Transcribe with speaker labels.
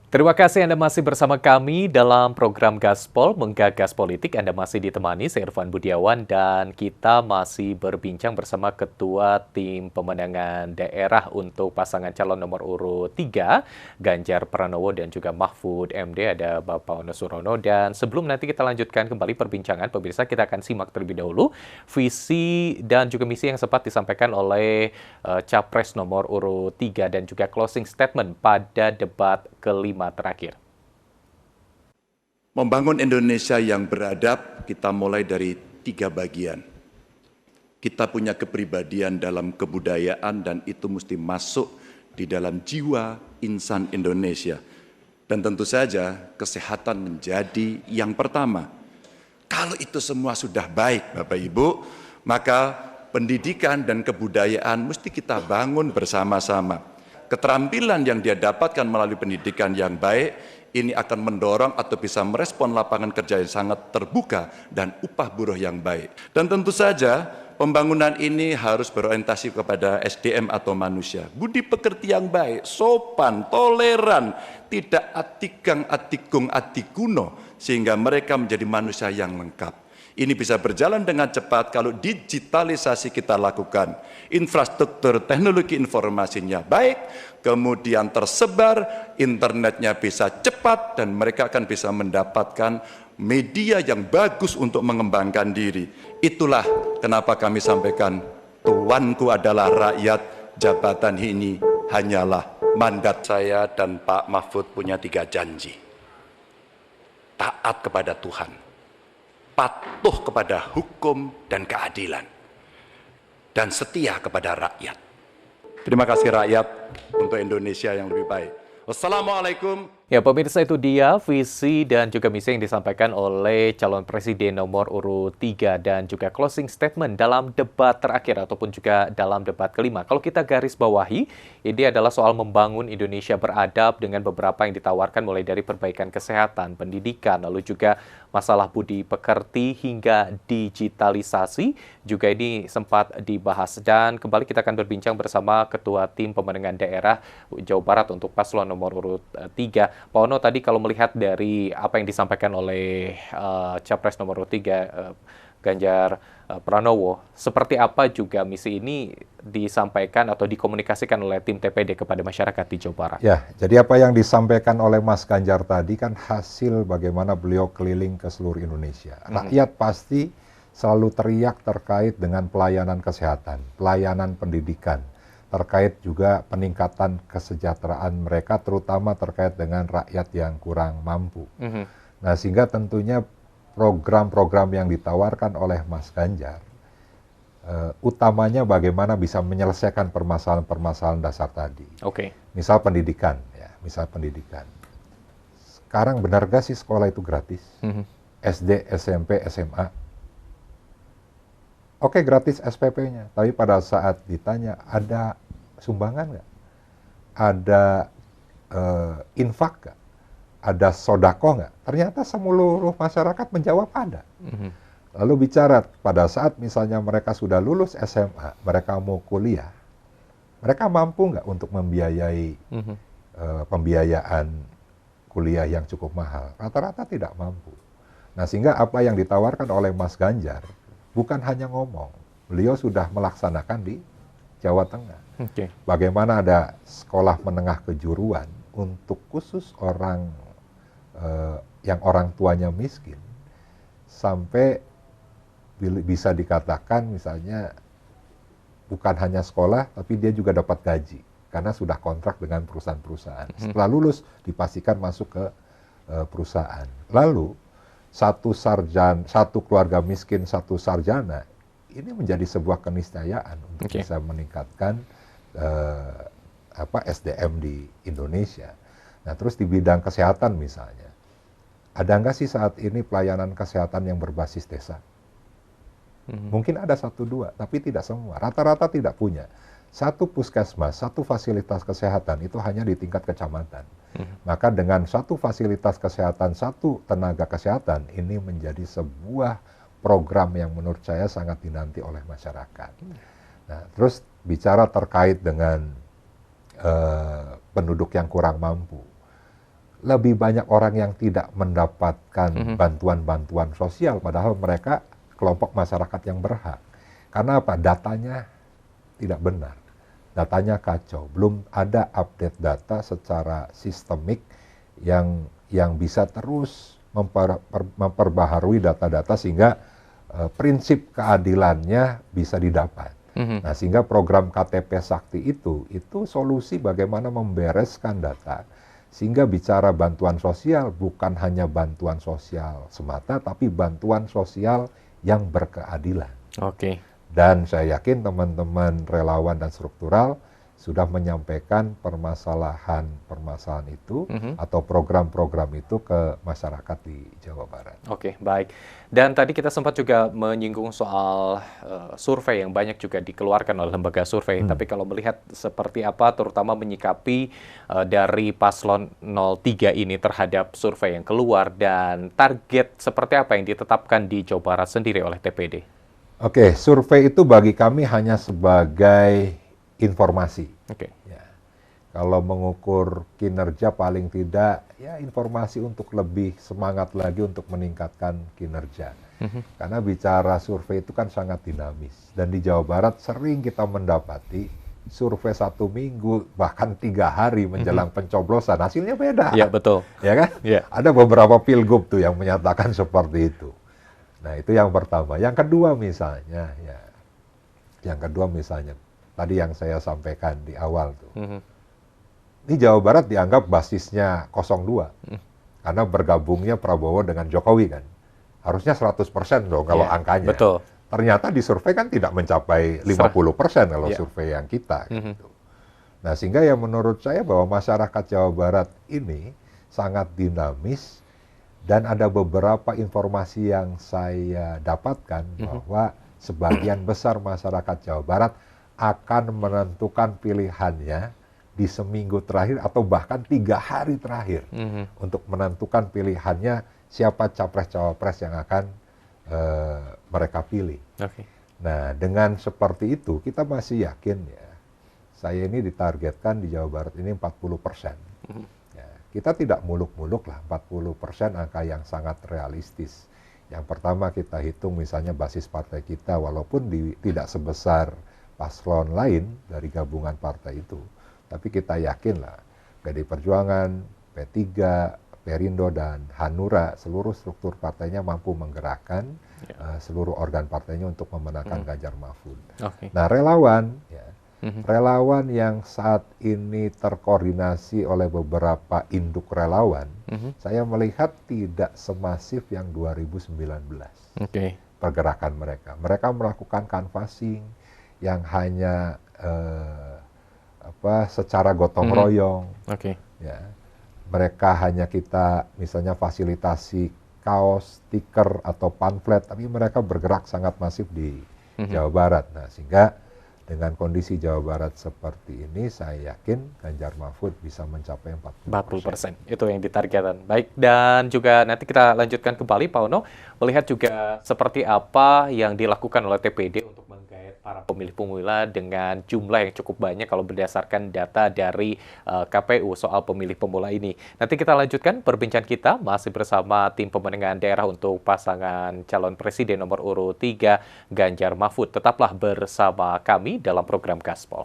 Speaker 1: Terima kasih Anda masih bersama kami dalam program Gaspol Menggagas Politik. Anda masih ditemani saya Irfan Budiawan dan kita masih berbincang bersama Ketua Tim Pemenangan Daerah untuk pasangan calon nomor urut 3, Ganjar Pranowo dan juga Mahfud MD, ada Bapak Ono Surono. Dan sebelum nanti kita lanjutkan kembali perbincangan, pemirsa kita akan simak terlebih dahulu visi dan juga misi yang sempat disampaikan oleh Capres nomor urut 3 dan juga closing statement pada debat kelima terakhir.
Speaker 2: Membangun Indonesia yang beradab, kita mulai dari 3 bagian. Kita punya kepribadian dalam kebudayaan dan itu mesti masuk di dalam jiwa insan Indonesia. Dan tentu saja kesehatan menjadi yang pertama. Kalau itu semua sudah baik Bapak Ibu, maka pendidikan dan kebudayaan mesti kita bangun bersama-sama. Keterampilan yang dia dapatkan melalui pendidikan yang baik, ini akan mendorong atau bisa merespon lapangan kerja yang sangat terbuka dan upah buruh yang baik. Dan tentu saja pembangunan ini harus berorientasi kepada SDM atau manusia. Budi pekerti yang baik, sopan, toleran, tidak atikang, atikung, atikuno, sehingga mereka menjadi manusia yang lengkap. Ini bisa berjalan dengan cepat kalau digitalisasi kita lakukan. Infrastruktur teknologi informasinya baik, kemudian tersebar, internetnya bisa cepat, dan mereka akan bisa mendapatkan media yang bagus untuk mengembangkan diri. Itulah kenapa kami sampaikan, tuanku adalah rakyat, jabatan ini hanyalah mandat. Saya dan Pak Mahfud punya 3 janji. Taat kepada Tuhan, patuh kepada hukum dan keadilan, dan setia kepada rakyat. Terima kasih rakyat untuk Indonesia yang lebih baik. Wassalamualaikum.
Speaker 1: Ya, pemirsa, itu dia visi dan juga misi yang disampaikan oleh calon presiden nomor urut 3 dan juga closing statement dalam debat terakhir ataupun juga dalam debat kelima. Kalau kita garis bawahi, ini adalah soal membangun Indonesia beradab dengan beberapa yang ditawarkan mulai dari perbaikan kesehatan, pendidikan, lalu juga masalah budi pekerti hingga digitalisasi. Juga ini sempat dibahas dan kembali kita akan berbincang bersama Ketua Tim Pemenangan Daerah Jawa Barat untuk paslon nomor urut 3. Pak Ono, tadi kalau melihat dari apa yang disampaikan oleh Capres nomor 3 Ganjar Pranowo, seperti apa juga misi ini disampaikan atau dikomunikasikan oleh tim TPD kepada masyarakat di Jawa Barat?
Speaker 3: Ya, jadi apa yang disampaikan oleh Mas Ganjar tadi kan hasil bagaimana beliau keliling ke seluruh Indonesia. Rakyat pasti selalu teriak terkait dengan pelayanan kesehatan, pelayanan pendidikan, terkait juga peningkatan kesejahteraan mereka, terutama terkait dengan rakyat yang kurang mampu. Nah, sehingga tentunya program-program yang ditawarkan oleh Mas Ganjar, utamanya bagaimana bisa menyelesaikan permasalahan-permasalahan dasar tadi. Misal pendidikan, ya, misal pendidikan. Sekarang benar gak sih sekolah itu gratis? SD, SMP, SMA. Oke, gratis SPP-nya, tapi pada saat ditanya ada sumbangan nggak? Ada infak nggak? Ada sodako nggak? Ternyata seluruh masyarakat menjawab ada. Lalu bicara pada saat misalnya mereka sudah lulus SMA, mereka mau kuliah, mereka mampu nggak untuk membiayai pembiayaan kuliah yang cukup mahal? Rata-rata tidak mampu. Nah, sehingga apa yang ditawarkan oleh Mas Ganjar bukan hanya ngomong, beliau sudah melaksanakan di Jawa Tengah. Bagaimana ada sekolah menengah kejuruan untuk khusus orang yang orang tuanya miskin, sampai bisa dikatakan misalnya bukan hanya sekolah, tapi dia juga dapat gaji karena sudah kontrak dengan perusahaan-perusahaan. Setelah lulus dipastikan masuk ke perusahaan. Lalu satu keluarga miskin, satu sarjana, ini menjadi sebuah keniscayaan untuk bisa meningkatkan SDM di Indonesia. Nah, terus di bidang kesehatan misalnya, ada nggak sih saat ini pelayanan kesehatan yang berbasis desa? Mungkin ada 1-2, tapi tidak semua. Rata-rata tidak punya. Satu puskesmas, satu fasilitas kesehatan itu hanya di tingkat kecamatan. Maka dengan satu fasilitas kesehatan, satu tenaga kesehatan, ini menjadi sebuah program yang menurut saya sangat dinanti oleh masyarakat. Nah, terus bicara terkait dengan penduduk yang kurang mampu. lebih banyak orang yang tidak mendapatkan bantuan-bantuan sosial, padahal mereka kelompok masyarakat yang berhak. Karena apa? Datanya tidak benar. Datanya kacau. Belum ada update data secara sistemik yang bisa terus memperbaharui data-data sehingga prinsip keadilannya bisa didapat. Nah, sehingga program KTP Sakti itu solusi bagaimana membereskan data. Sehingga bicara bantuan sosial bukan hanya bantuan sosial semata, tapi bantuan sosial yang berkeadilan.
Speaker 1: Oke.
Speaker 3: Dan saya yakin teman-teman relawan dan struktural sudah menyampaikan permasalahan itu atau program-program itu ke masyarakat di Jawa Barat.
Speaker 1: Oke, baik. Dan tadi kita sempat juga menyinggung soal survei yang banyak juga dikeluarkan oleh lembaga survei. Tapi kalau melihat seperti apa, terutama menyikapi dari paslon 03 ini terhadap survei yang keluar dan target seperti apa yang ditetapkan di Jawa Barat sendiri oleh TPD?
Speaker 3: Oke, survei itu bagi kami hanya sebagai informasi.
Speaker 1: Oke.
Speaker 3: Ya. Kalau mengukur kinerja paling tidak ya informasi untuk lebih semangat lagi untuk meningkatkan kinerja. Karena bicara survei itu kan sangat dinamis. Dan di Jawa Barat sering kita mendapati survei 1 minggu bahkan 3 hari menjelang pencoblosan hasilnya beda.
Speaker 1: Iya, betul.
Speaker 3: Ya kan?
Speaker 1: Iya.
Speaker 3: Ada beberapa pilgub tuh yang menyatakan seperti itu. Nah, itu yang pertama. Yang kedua misalnya tadi yang saya sampaikan di awal tuh. Ini Jawa Barat dianggap basisnya 02. Karena bergabungnya Prabowo dengan Jokowi kan. Harusnya 100% dong kalau angkanya.
Speaker 1: Betul.
Speaker 3: Ternyata di survei kan tidak mencapai 50% kalau survei yang kita. Gitu. Nah, sehingga yang menurut saya bahwa masyarakat Jawa Barat ini sangat dinamis dan ada beberapa informasi yang saya dapatkan bahwa sebagian besar masyarakat Jawa Barat akan menentukan pilihannya di seminggu terakhir atau bahkan 3 hari terakhir untuk menentukan pilihannya siapa capres-cawapres yang akan mereka pilih.
Speaker 1: Oke.
Speaker 3: Nah, dengan seperti itu kita masih yakin ya, saya ini ditargetkan di Jawa Barat ini 40%. Ya, kita tidak muluk-muluk lah, 40% angka yang sangat realistis. Yang pertama kita hitung misalnya basis partai kita, walaupun tidak sebesar paslon lain dari gabungan partai itu. Tapi kita yakin lah, PDI Perjuangan, P3, Perindo, dan Hanura, seluruh struktur partainya mampu menggerakkan seluruh organ partainya untuk memenangkan Ganjar Mahfud.
Speaker 1: Oke.
Speaker 3: Nah, relawan yang saat ini terkoordinasi oleh beberapa induk relawan, saya melihat tidak semasif yang 2019.
Speaker 1: Oke.
Speaker 3: Pergerakan mereka. Mereka melakukan canvassing yang hanya secara gotong royong.
Speaker 1: Oke.
Speaker 3: Ya. Mereka hanya kita misalnya fasilitasi kaos, stiker atau pamflet, tapi mereka bergerak sangat masif di Jawa Barat. Nah, sehingga dengan kondisi Jawa Barat seperti ini, saya yakin Ganjar Mahfud bisa mencapai 40%.
Speaker 1: Itu yang ditargetkan. Baik, dan juga nanti kita lanjutkan kembali, Pak Ono, melihat juga seperti apa yang dilakukan oleh TPD untuk menggait para pemilih pemula dengan jumlah yang cukup banyak kalau berdasarkan data dari KPU soal pemilih pemula ini. Nanti kita lanjutkan perbincangan kita masih bersama tim pemenangan daerah untuk pasangan calon presiden nomor urut 3 Ganjar Mahfud. Tetaplah bersama kami dalam program Gaspol.